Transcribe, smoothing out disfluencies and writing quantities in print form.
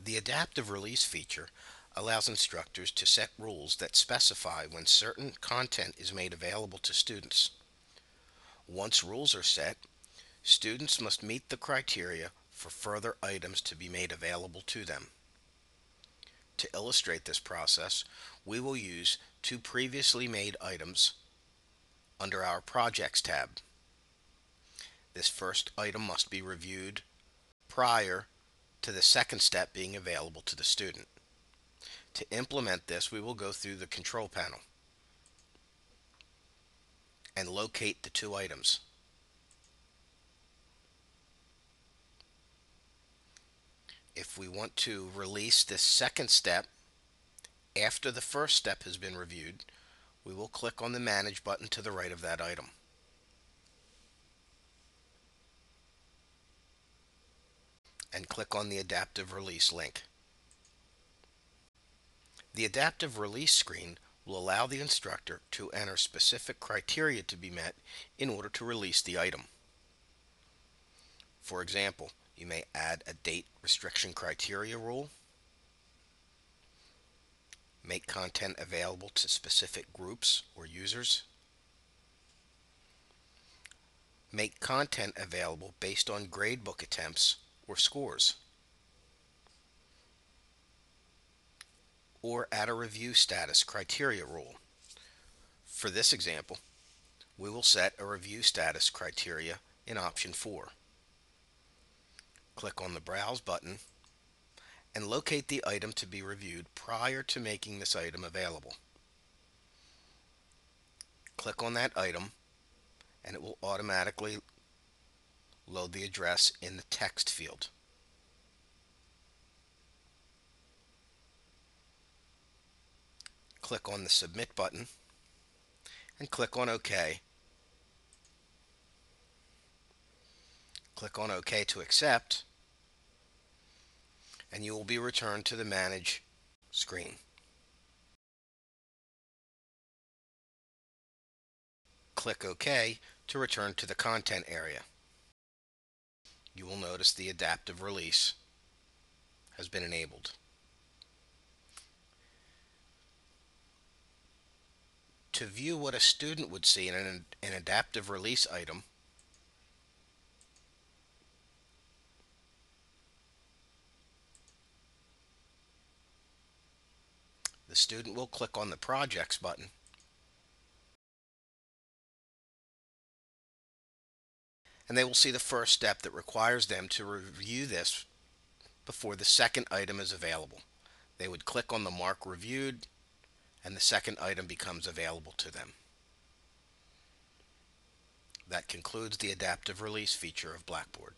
The adaptive release feature allows instructors to set rules that specify when certain content is made available to students. Once rules are set, students must meet the criteria for further items to be made available to them. To illustrate this process, we will use two previously made items under our Projects tab. This first item must be reviewed prior to the second step being available to the student. To implement this, we will go through the control panel and locate the two items. If we want to release this second step after the first step has been reviewed, we will click on the Manage button to the right of that item. And click on the Adaptive Release link. The Adaptive Release screen will allow the instructor to enter specific criteria to be met in order to release the item. For example, you may add a date restriction criteria rule, make content available to specific groups or users, make content available based on gradebook attempts or scores, or add a review status criteria rule. For this example, we will set a review status criteria in option 4. Click on the Browse button and locate the item to be reviewed prior to making this item available. Click on that item and it will automatically load the address in the text field. Click on the Submit button and click on OK. Click on OK to accept, and you will be returned to the Manage screen. Click OK to return to the Content area. You will notice the adaptive release has been enabled. To view what a student would see in an adaptive release item, the student will click on the Projects button and they will see the first step that requires them to review this before the second item is available. They would click on the mark Reviewed and the second item becomes available to them. That concludes the adaptive release feature of Blackboard.